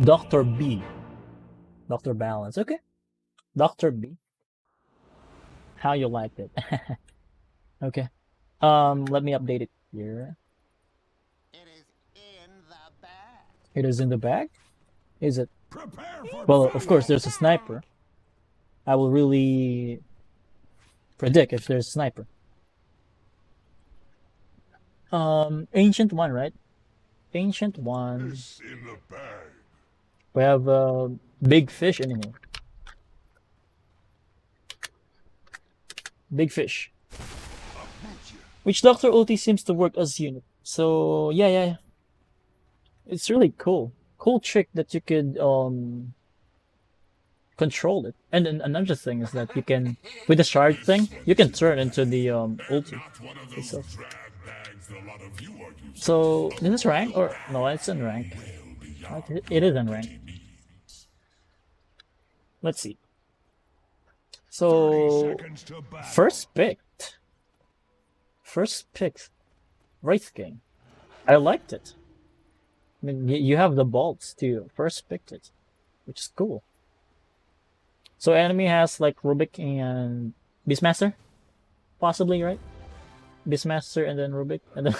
Dr. B. Dr. Balance. Okay. Dr. B. How you liked it. Okay. Let me update it here. It is in the bag. It is in the bag? Is it? Prepare for Well, of course, battle! there's a sniper. I will really predict if there's a sniper. Ancient one, right? Ancient one. It's in the bag. We have a big fish anymore. Big fish. Which Doctor ulti seems to work as unit. So yeah. It's really cool. Cool trick that you could control it. And then another thing is that you can, with the shard thing, you can turn into the ulti Not one of those itself. drab bags that a lot of you are used So this is rank or no? It's in rank. Right, it is in rank. Let's see. 30 So seconds to battle. first pick, Wraith game. I liked it. I mean, you have the bolts to first picked it, which is cool. So enemy has like Rubik and Beastmaster, possibly, right? Beastmaster and then Rubik, and then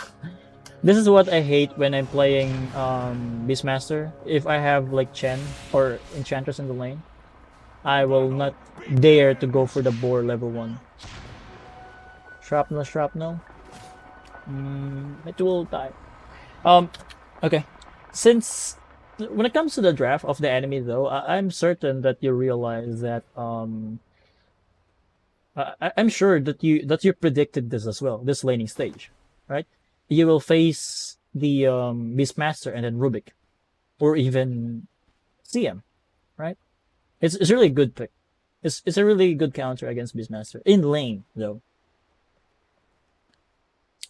this is what I hate when I'm playing Beastmaster. If I have like Chen or Enchantress in the lane, I will not dare to go for the boar level 1. Shrapnel. It will die. Okay. Since when it comes to the draft of the enemy, though, I'm certain that you realize that I'm sure that you predicted this as well. This laning stage, right? You will face the Beastmaster and then Rubik, or even CM, right? It's really a good pick. It's a really good counter against Beastmaster in lane, though.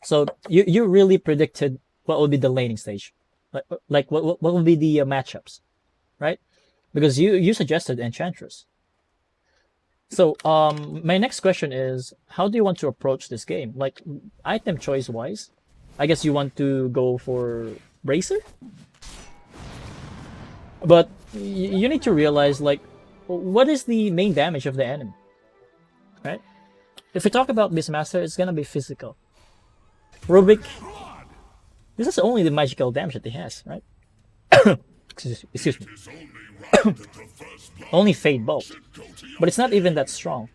So you really predicted what will be the laning stage, like what will be the matchups, right? Because you suggested Enchantress. So my next question is, how do you want to approach this game? Like item choice wise, I guess you want to go for Bracer, but you need to realize like what is the main damage of the enemy, right? If we talk about Beastmaster, it's gonna be physical. Rubik, this is only the magical damage that he has, right? Excuse me. It's only right that the first blood Only Fade Bolt, should go to your but it's not even that strong.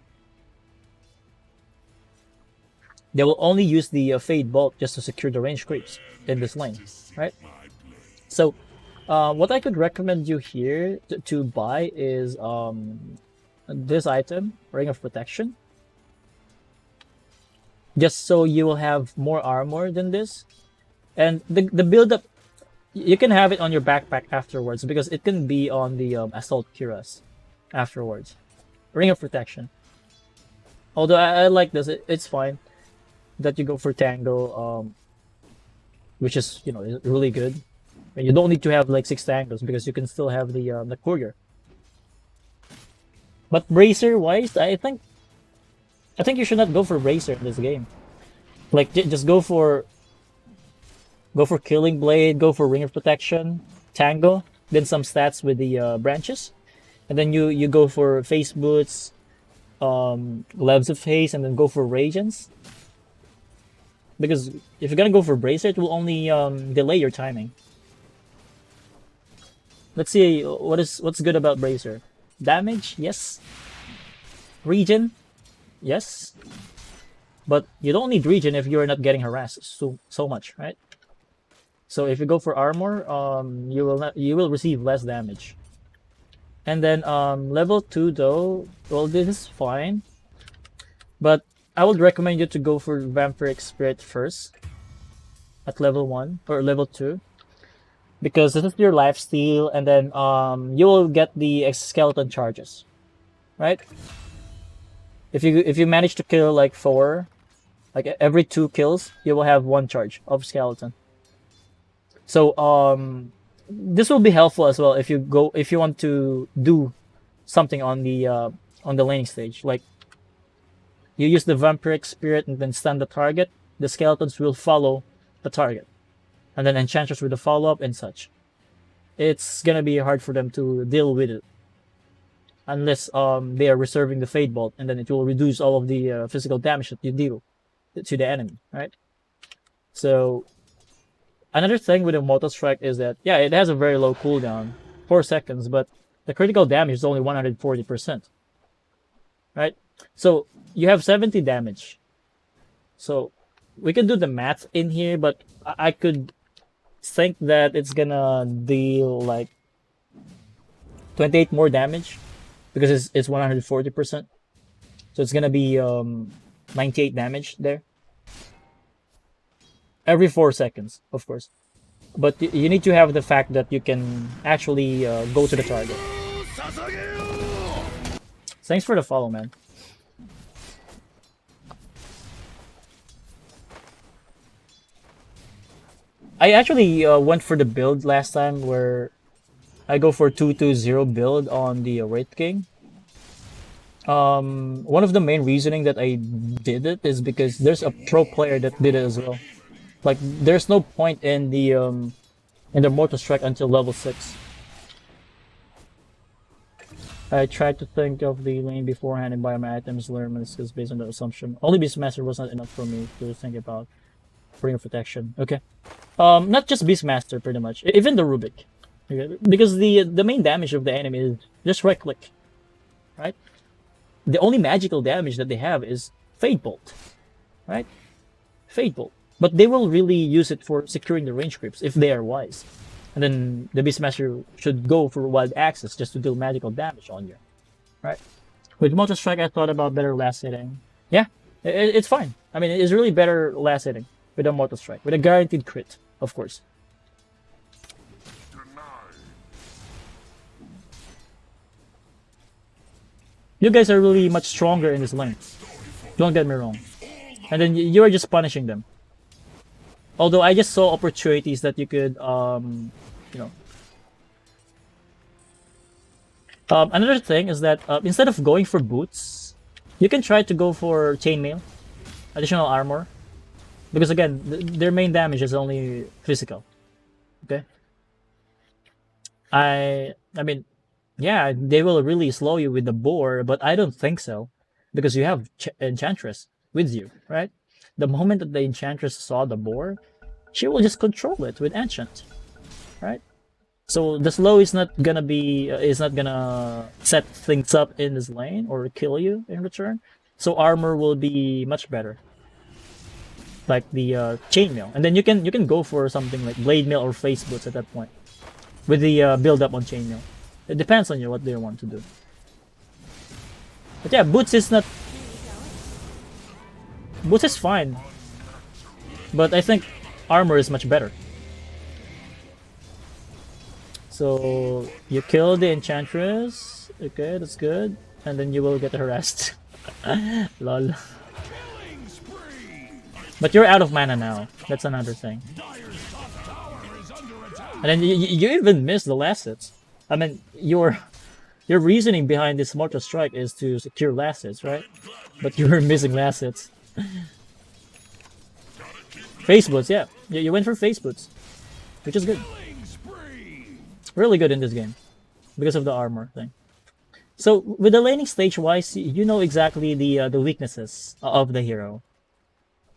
They will only use the Fade Bolt just to secure the range creeps in this lane, right? my blade. So, what I could recommend you here to buy is this item, Ring of Protection. Just so you will have more armor than this. And the build up, you can have it on your backpack afterwards because it can be on the Assault Cuirass afterwards. Ring of Protection. Although I like this, it's fine that you go for Tango, which is, is really good. And you don't need to have like 6 tangos because you can still have the courier. But bracer wise, I think you should not go for bracer in this game. Like just go for killing blade, go for ring of protection, tango, then some stats with the branches, and then you go for face boots, gloves of haste, and then go for radiance. Because if you're gonna go for bracer, it will only delay your timing. Let's see what's good about bracer. Damage, yes. Regen, yes. But you don't need regen if you're not getting harassed so much, right? So if you go for armor, you will receive less damage. And then level 2 though, well this is fine. But I would recommend you to go for Vampiric Spirit first at level 1 or level 2 because this is your life steal, and then you will get the skeleton charges, right? If you manage to kill like 4, like every 2 kills, you will have 1 charge of skeleton. So this will be helpful as well if you want to do something on the laning stage. Like you use the Vampiric Spirit and then stun the target. The skeletons will follow the target, and then Enchantress with the follow up and such. it's gonna be hard for them to deal with it unless they are reserving the Fade Bolt, and then it will reduce all of the physical damage that you deal to the enemy, right? So another thing with a Mortal Strike is that yeah, it has a very low cooldown, 4 seconds, but the critical damage is only 140%, right? So you have 70 damage. So we can do the math in here, but I could think that it's gonna deal like 28 more damage because it's 140%. So it's gonna be 98 damage there. Every 4 seconds, of course. But you need to have the fact that you can actually go to the target. Thanks for the follow, man. I actually went for the build last time where I go for 2-2-0 build on the Wraith King. One of the main reasoning that I did it is because there's a pro player that did it as well. Like there's no point in the Mortal Strike until level 6. I tried to think of the lane beforehand and buy my items learn is based on the assumption. Only Beastmaster was not enough for me to think about Ring of Protection. Okay. Not just Beastmaster pretty much. Even the Rubik. Okay? Because the main damage of the enemy is just right click. Right? The only magical damage that they have is Fade Bolt. Right? Fade Bolt. But they will really use it for securing the range creeps if they are wise. And then the Beastmaster should go for Wild Access just to deal magical damage on you. Right? With Mortal Strike, I thought about better last hitting. Yeah, it's fine. I mean, it's really better last hitting with a Mortal Strike. With a guaranteed crit, of course. You guys are really much stronger in this lane. Don't get me wrong. And then you are just punishing them. Although I just saw opportunities that you could, you know. Another thing is that instead of going for boots, you can try to go for chainmail, additional armor, because again, their main damage is only physical. Okay. I mean, yeah, they will really slow you with the boar, but I don't think so, because you have Enchantress with you, right? The moment that the Enchantress saw the boar, she will just control it with Enchant, right? So the slow is not gonna set things up in this lane or kill you in return. So armor will be much better, like the chainmail, and then you can go for something like blade mail or face boots at that point, with the build up on chainmail. It depends on you what they want to do. But yeah, boots is not. Boots is fine, but I think armor is much better. So you kill the Enchantress, okay, that's good, and then you will get harassed. Lol. But you're out of mana now. That's another thing. And then you even missed the last hits. I mean, your reasoning behind this Mortal Strike is to secure last hits, right? But you were missing last hits. Face boots, yeah. You went for face boots, which is good. Really good in this game because of the armor thing. So with the laning stage wise, you know exactly the weaknesses of the hero,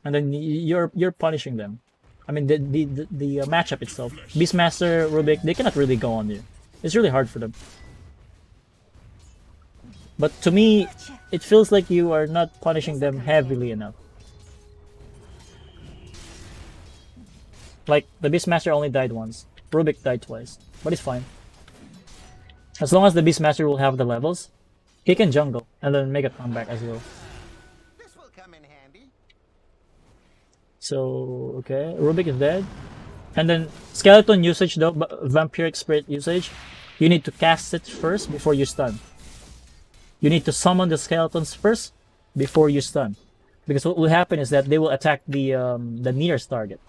and then you're punishing them. I mean the matchup itself, Beastmaster, Rubik, they cannot really go on you. It's really hard for them. But to me, it feels like you are not punishing them heavily enough. Like, the Beastmaster only died once. Rubik died twice. But it's fine. As long as the Beastmaster will have the levels, he can jungle and then make a comeback as well. This will come in handy. So, okay, Rubik is dead. And then, skeleton usage though, vampiric spirit usage, you need to cast it first before you stun. You need to summon the skeletons first before you stun. Because what will happen is that they will attack the nearest target.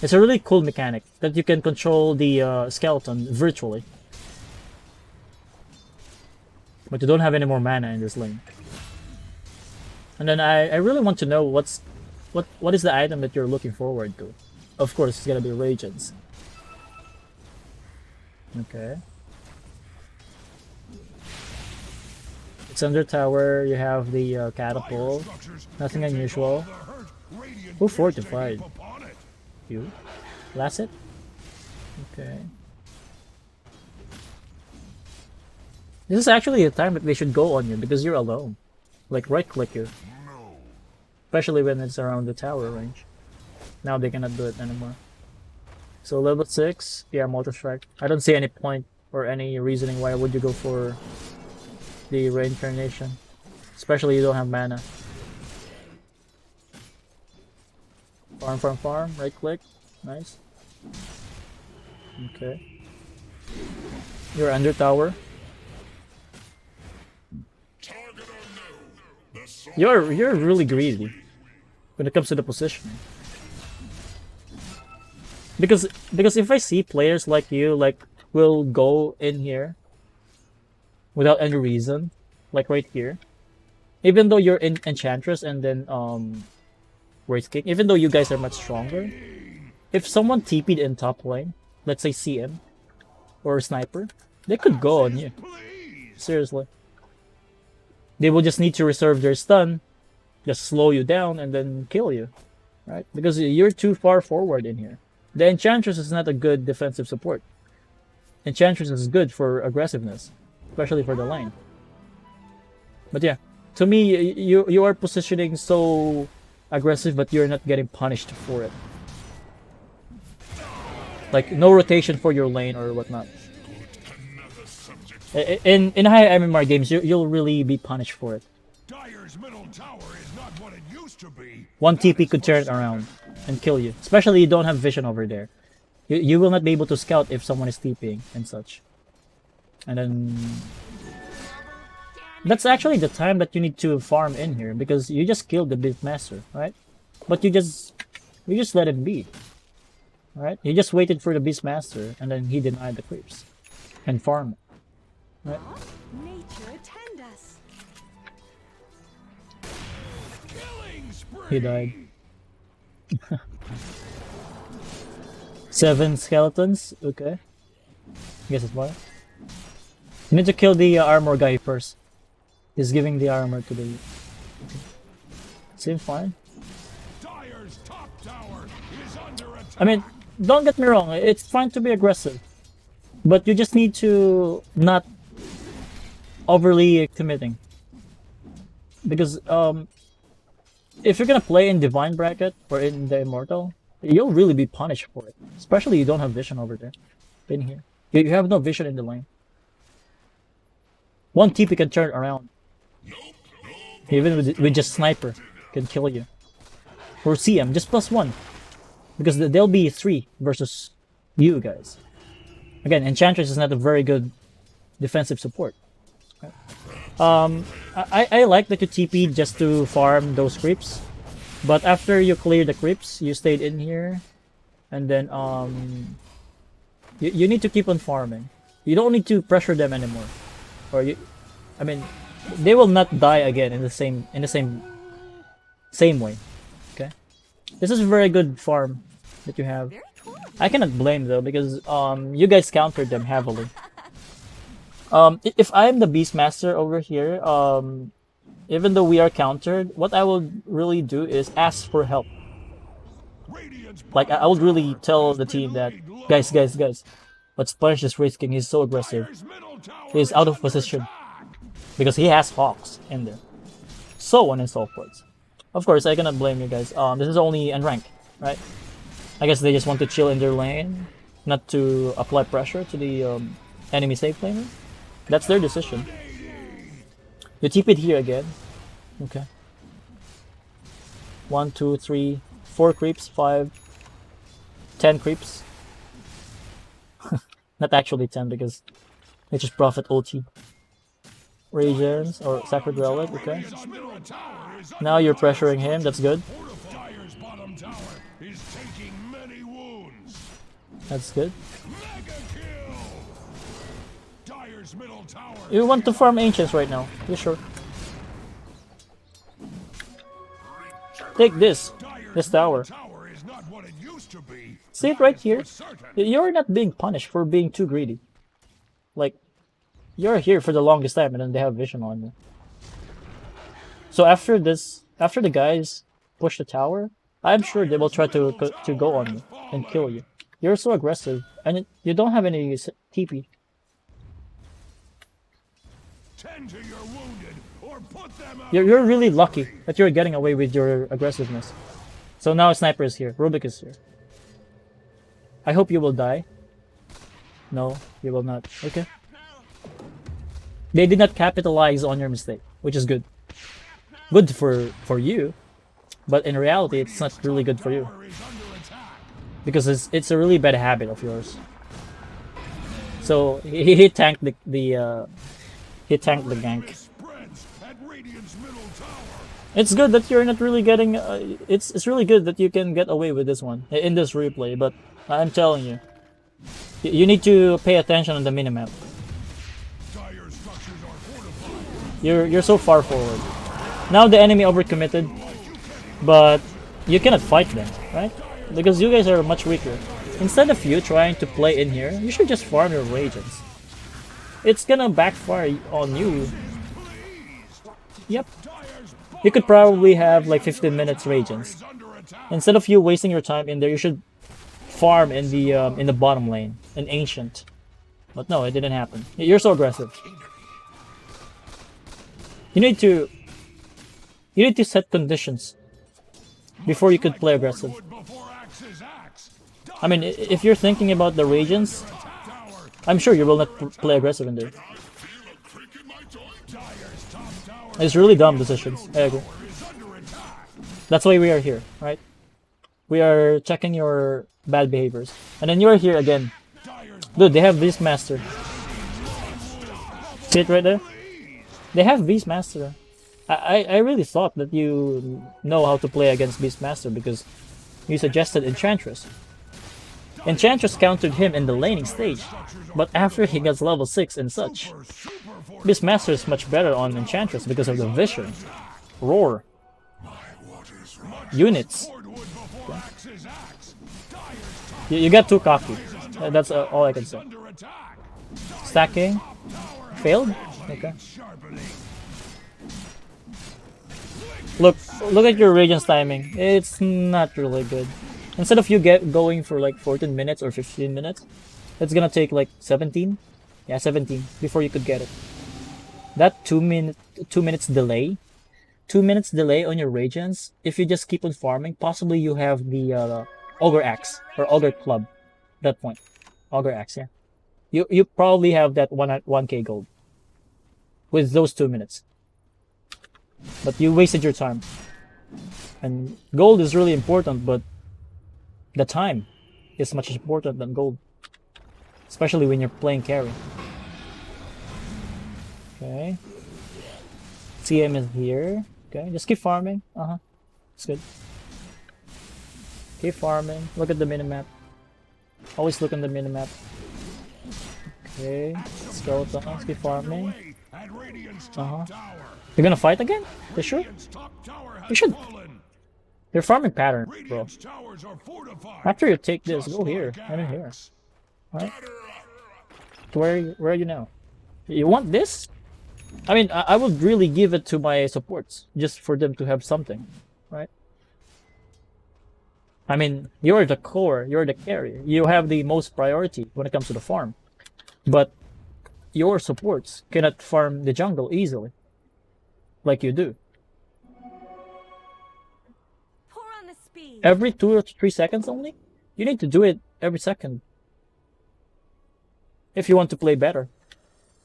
It's a really cool mechanic that you can control the skeleton virtually. But you don't have any more mana in this lane. And then I really want to know what's what is the item that you're looking forward to? Of course, it's gonna be Radiance. Okay. It's under tower. You have the catapult. Nothing unusual. Who fortified? You. Last it. Okay. This is actually a time that they should go on you because you're alone. Like right click you. Especially when it's around the tower range. Now they cannot do it anymore. So level 6, yeah, Multi Strike. I don't see any point or any reasoning why would you go for the reincarnation. Especially you don't have mana. Farm, right click. Nice. Okay. You're under tower. You're really greedy when it comes to the positioning. Because if I see players like you like will go in here without any reason, like right here, even though you're in Enchantress and then Wraith King, even though you guys are much stronger, if someone TP'd in top lane, let's say CM or Sniper, they could go on you. Seriously. They will just need to reserve their stun, just slow you down and then kill you, right? Because you're too far forward in here. The Enchantress is not a good defensive support. Enchantress is good for aggressiveness, especially for the lane. But yeah, to me, you are positioning so aggressive, but you're not getting punished for it. Like no rotation for your lane or whatnot. In high MMR games, you'll really be punished for it. Dyer's middle tower is not what it used to be. One TP could turn it around and kill you. Especially you don't have vision over there. You will not be able to scout if someone is TPing and such. And then that's actually the time that you need to farm in here because you just killed the Beastmaster, right? But you just let it be. Right? You just waited for the Beastmaster and then he denied the creeps and farm it. Right? Nature attend us. He died. 7 skeletons. Okay. Guess it's more. You need to kill the armor guy first. He's giving the armor to the. Okay. Seems fine. Dyer's top tower is under attack. I mean, don't get me wrong. It's fine to be aggressive, but you just need to not overly committing. Because if you're gonna play in Divine Bracket or in the Immortal, you'll really be punished for it. Especially you don't have vision over there. In here. You have no vision in the lane. One TP can turn around. Even with just Sniper can kill you. Or CM, just +1. Because there'll be 3 versus you guys. Again, Enchantress is not a very good defensive support. I like that you TP just to farm those creeps. But after you clear the creeps, you stayed in here. And then you need to keep on farming. You don't need to pressure them anymore. I mean, they will not die again in the same way. Okay? This is a very good farm that you have. I cannot blame though because you guys countered them heavily. If I'm the Beastmaster over here, even though we are countered, what I will really do is ask for help. Like I would really tell the team that guys, let's punish this Wraith King. He's so aggressive. He's out of position because he has Hawks in there. So on and so forth. Of course, I cannot blame you guys. This is only in rank, right? I guess they just want to chill in their lane, not to apply pressure to the enemy safe laner. That's their decision. You TP'd here again. Okay. 1, 2, 3, 4 creeps, 5, 10 creeps. Not actually 10 because they just profit ulti. Regions or Sacred Relic, okay. Now you're pressuring him, that's good. Dyer's bottom tower is taking many wounds. That's good. Mega kill. Dyer's middle tower. You want to farm Ancients right now, you sure? Take this. Dyer's This tower. Tower is not what it used to be. See it right That is here? for certain. You're not being punished for being too greedy. Like, you're here for the longest time and then they have vision on you. So after this, after the guys push the tower, I'm sure they will try to go on you and kill you. You're so aggressive and you don't have any TP. Tend to your wounded, or put them out. You're really lucky that you're getting away with your aggressiveness. So now Sniper is here. Rubik is here. I hope you will die. No, you will not. Okay. They did not capitalize on your mistake, which is good. Good for you, but in reality, it's not really good for you Tower is under attack. because it's a really bad habit of yours. So he tanked he tanked the gank. Spreads at Radiant's middle tower. It's good that you're not really getting. It's really good that you can get away with this one in this replay. But I'm telling you, you need to pay attention on the minimap. Dire structures are fortified. You're so far forward. Now the enemy overcommitted, but you cannot fight them, right? Because you guys are much weaker. Instead of you trying to play in here, you should just farm your Radiance. It's gonna backfire on you. Yep. You could probably have like 15 minutes Radiance. Under attack. Instead of you wasting your time in there, you should farm in the bottom lane, an ancient. But no, it didn't happen. You're so aggressive. You need to set conditions before you could play aggressive. Wood before axe is axe. I mean, if you're thinking about the Radiance, Tower. I'm sure you will not play aggressive in there. Dire's top tower It's really dumb decisions. I agree. is under attack. That's why we are here, right? We are checking your bad behaviors. And then you're here again. Dire's Dude, they have Beastmaster. See it right there? They have Beastmaster. I really thought that you know how to play against Beastmaster because you suggested Enchantress. Enchantress countered him in the laning stage, but after he gets level 6 and such, Beastmaster is much better on Enchantress because of the vision, roar, units. wood before axe is axe. Dire's top You got too cocky. That's all I can say. under attack. Stacking failed. Okay. Sharpening. Look at your Radiance timing. It's not really good. Instead of you going for like 14 minutes or 15 minutes, it's gonna take like 17. Yeah, 17 before you could get it. That 2 minutes delay, 2 minutes delay on your Radiance. If you just keep on farming, possibly you have the Ogre Axe or Ogre Club. That point, Ogre Axe. Yeah, you probably have that 1k gold with those 2 minutes. But you wasted your time. And gold is really important, but the time is much important than gold. Especially when you're playing carry. Okay. CM is here. Okay, just keep farming. It's good. Keep farming. Look at the minimap. Always look on the minimap. Okay. Skeletons, keep farming. Away at Radiant's top tower. You're gonna fight again? They sure? Radiant's top tower has You should. fallen. They're farming pattern, bro. Radiant's towers are fortified. After you take this, Just go here. like I'm in here. axe. Alright? Where are you now? You want this? I mean, I would really give it to my supports, just for them to have something, right? I mean, you're the core, you're the carrier. You have the most priority when it comes to the farm. But your supports cannot farm the jungle easily, like you do. Pour on the speed. Every 2 or 3 seconds only? You need to do it every second. If you want to play better,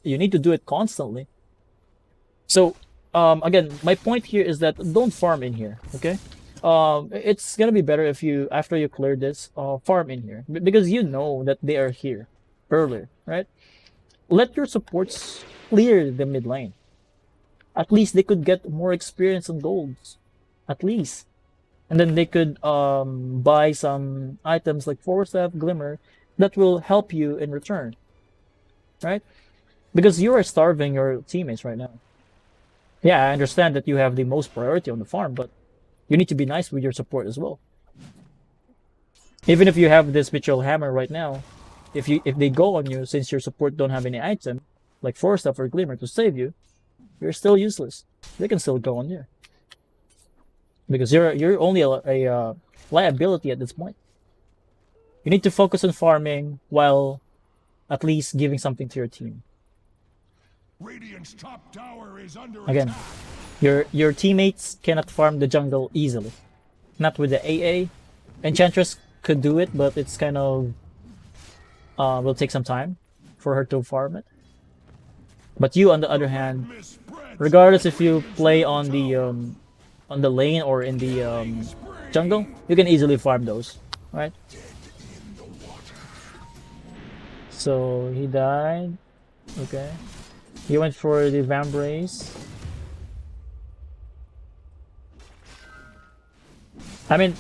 you need to do it constantly. So, again, my point here is that don't farm in here, okay? It's gonna be better if you, after you clear this, farm in here. Because you know that they are here earlier, right? Let your supports clear the mid lane. At least they could get more experience on golds. At least. And then they could buy some items like Force Staff, Glimmer, that will help you in return. Right? Because you are starving your teammates right now. Yeah, I understand that you have the most priority on the farm, but you need to be nice with your support as well. Even if you have this Mitchell Hammer right now, if they go on you, since your support don't have any item, like Force Staff or Glimmer to save you, you're still useless. They can still go on you. Because you're only a liability at this point. You need to focus on farming while at least giving something to your team. Radiant's top tower is under Again, your teammates cannot farm the jungle easily. Not with the AA. Enchantress could do it, but it's kind of will take some time for her to farm it. But you, on the other hand, regardless if you play on the lane or in the jungle, you can easily farm those, right? So he died. Okay. He went for the Vambrace. I mean,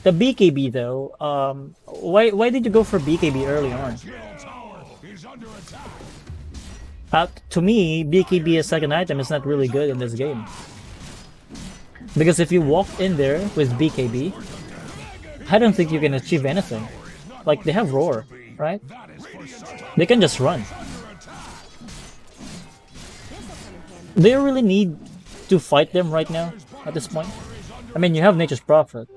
the BKB though. Why did you go for BKB early on? To me, BKB as second item is not really good in this game. Because if you walk in there with BKB, I don't think you can achieve anything. Like, they have Roar, right? They can just run. Do you really need to fight them right now, at this point? I mean, you have Nature's Prophet.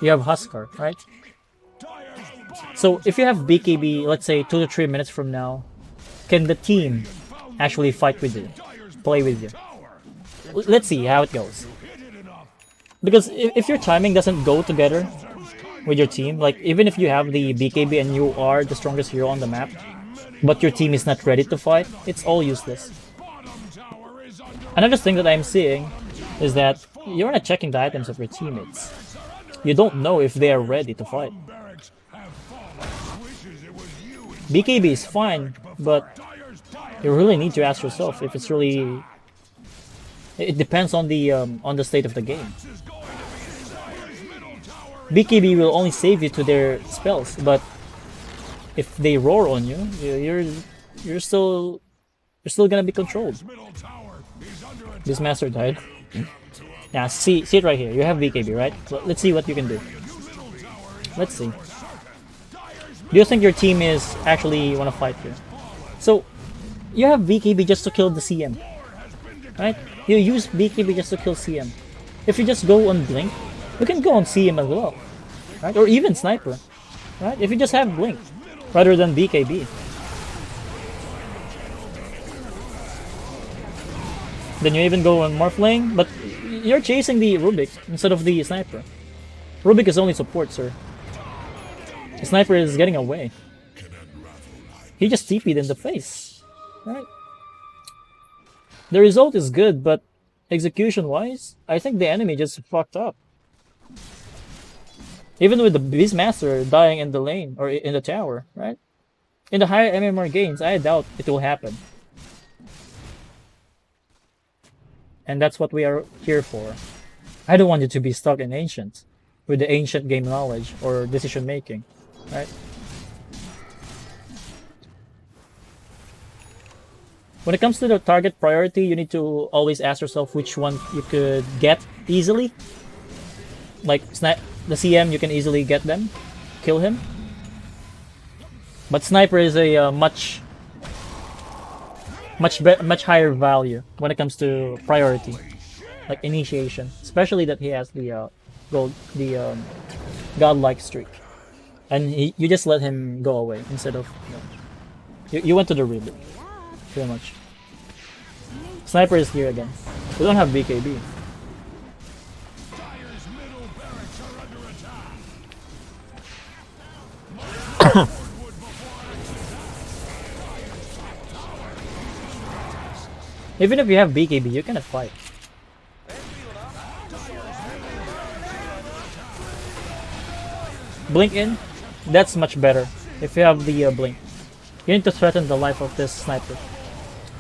You have Huskar, right? So, if you have BKB, let's say 2 to 3 minutes from now, can the team actually fight with you? Play with you? Let's see how it goes. Because if your timing doesn't go together with your team, like even if you have the BKB and you are the strongest hero on the map, but your team is not ready to fight, it's all useless. Another thing that I'm seeing is that you're not checking the items of your teammates. You don't know if they are ready to fight. BKB is fine, but you really need to ask yourself if it's really... It depends on the state of the game. BKB will only save you to their spells, but if they roar on you, you're still gonna be controlled. This master died. Yeah, see it right here. You have BKB, right? Let's see what you can do. Let's see. Do you think your team is actually wanna fight here? So you have BKB just to kill the CM, right? You use BKB just to kill CM. If you just go on Blink, you can go on CM as well, right? Or even Sniper, right? If you just have Blink rather than BKB. Then you even go on Morph Lane, but you're chasing the Rubik instead of the Sniper. Rubik is only support, sir. The Sniper is getting away. He just TP'd in the face, right? The result is good, but execution-wise, I think the enemy just fucked up. Even with the Beastmaster dying in the lane, or in the tower, right? In the higher MMR gains, I doubt it will happen. And that's what we are here for. I don't want you to be stuck in Ancient, with the Ancient game knowledge, or decision making, right? When it comes to the target priority, you need to always ask yourself which one you could get easily. Like the CM, you can easily get them, kill him. But Sniper is a much higher value when it comes to priority, like initiation. Especially that he has the godlike streak, and you just let him go away instead of you went to the Rubik. Pretty much. Sniper is here again. We don't have BKB. Even if you have BKB, you cannot fight. Blink in, that's much better. If you have the blink, you need to threaten the life of this Sniper.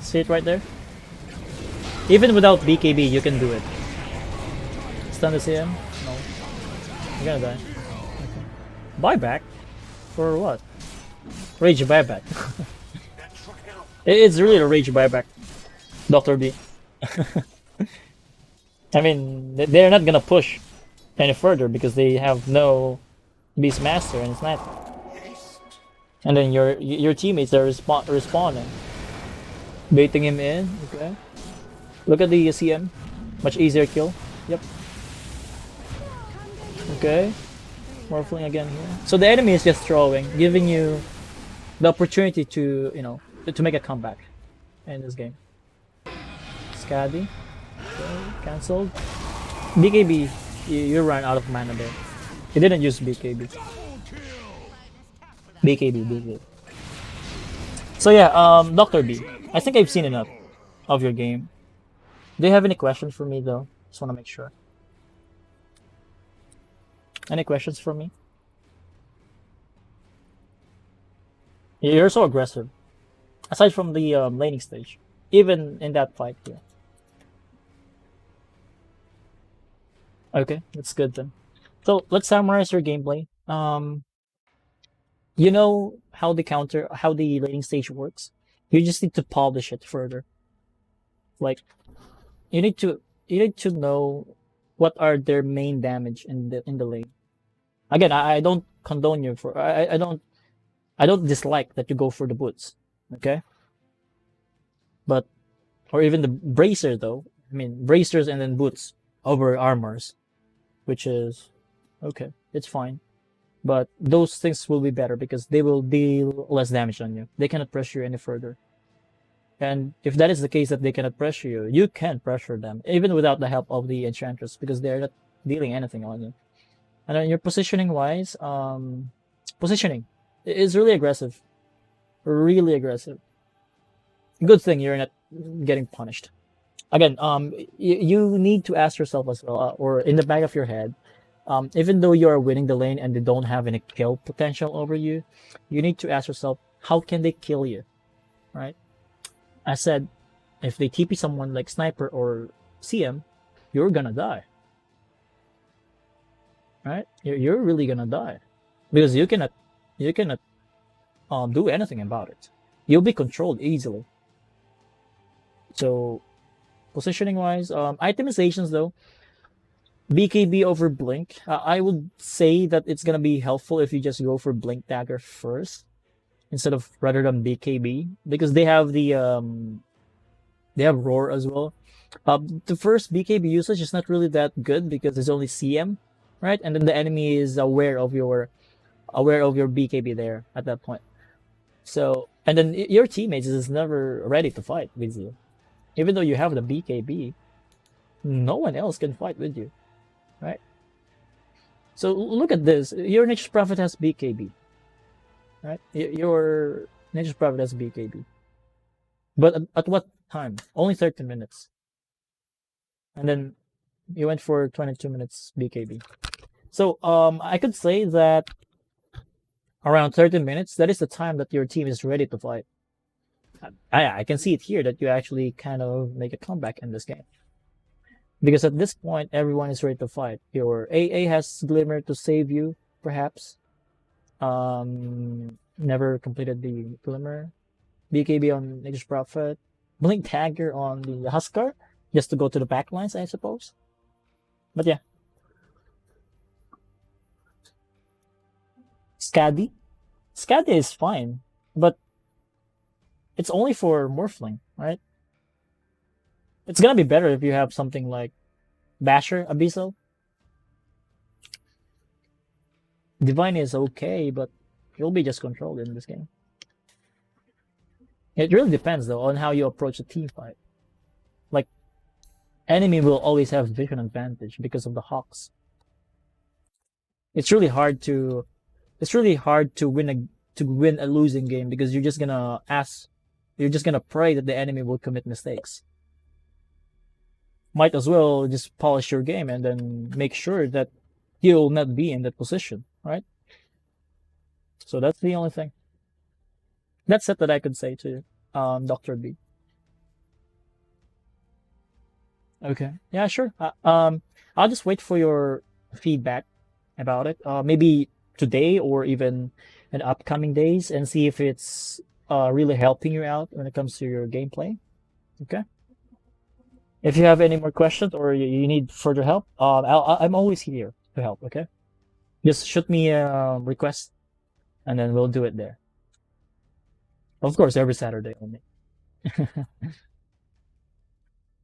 See it right there? Even without BKB, you can do it. Stun the CM? No. You're gonna die. Okay. Buyback? For what? Rage buyback. It's really a rage buyback. Dr. B. I mean, they're not gonna push any further because they have no Beastmaster and Sniper. And then your teammates are respawning, baiting him in. Okay. Look at the CM, much easier kill. Yep. Okay. Morphling again here. So the enemy is just throwing, giving you the opportunity to, to make a comeback in this game. Scadi. Okay, cancelled. BKB, you ran out of mana there. You didn't use BKB. BKB. So yeah, Dr. B, I think I've seen enough of your game. Do you have any questions for me though? Just want to make sure. Any questions for me? You're so aggressive. Aside from the laning stage, even in that fight here. Okay, that's good then. So let's summarize your gameplay. You know how the laning stage works. You just need to polish it further. Like you need to you need to know what are their main damage in the lane. Again, I don't condone you for I don't dislike that you go for the boots. Okay, but or even the bracer though. I mean bracers and then boots over armors, which is okay. It's fine. But those things will be better because they will deal less damage on you. They cannot pressure you any further. And if that is the case that they cannot pressure you, you can pressure them, even without the help of the enchantress, because they're not dealing anything on you. And then your positioning wise, positioning is really aggressive. Really aggressive. Good thing you're not getting punished. Again, you need to ask yourself as well, or in the back of your head, even though you are winning the lane and they don't have any kill potential over you, you need to ask yourself, how can they kill you, right? I said, if they TP someone like Sniper or CM, you're gonna die, right? You're really gonna die because you cannot do anything about it. You'll be controlled easily. So positioning wise, itemizations though, BKB over Blink. I would say that it's gonna be helpful if you just go for Blink Dagger first instead of rather than BKB because they have Roar as well. The first BKB usage is not really that good because there's only CM, right? And then the enemy is aware of your BKB there at that point. So and then your teammates is never ready to fight with you, even though you have the BKB. No one else can fight with you, right? So look at this. Your Nature's Prophet has BKB, right? Your Nature's Prophet has BKB. But at what time? Only 30 minutes. And then you went for 22 minutes BKB. So I could say that around 30 minutes, that is the time that your team is ready to fight. I can see it here that you actually kind of make a comeback in this game. Because at this point, everyone is ready to fight. Your AA has Glimmer to save you, perhaps. Never completed the Glimmer. BKB on Nature's Prophet. Blink Dagger on the Huskar, just to go to the backlines, I suppose. But yeah. Scadi. Scadi is fine, but it's only for Morphling, right? It's gonna be better if you have something like Basher, Abyssal. Divine is okay, but you'll be just controlled in this game. It really depends though on how you approach a team fight. Like enemy will always have vision advantage because of the hawks. It's really hard to win a losing game because you're just gonna pray that the enemy will commit mistakes. Might as well just polish your game and then make sure that you'll not be in that position, right? So that's the only thing. That's it that I could say to Dr. B. Okay. Yeah, sure. I'll just wait for your feedback about it. Maybe today or even in upcoming days and see if it's really helping you out when it comes to your gameplay. Okay. If you have any more questions or you need further help, I'm always here to help. Okay, just shoot me a request, and then we'll do it there. Of course, every Saturday only.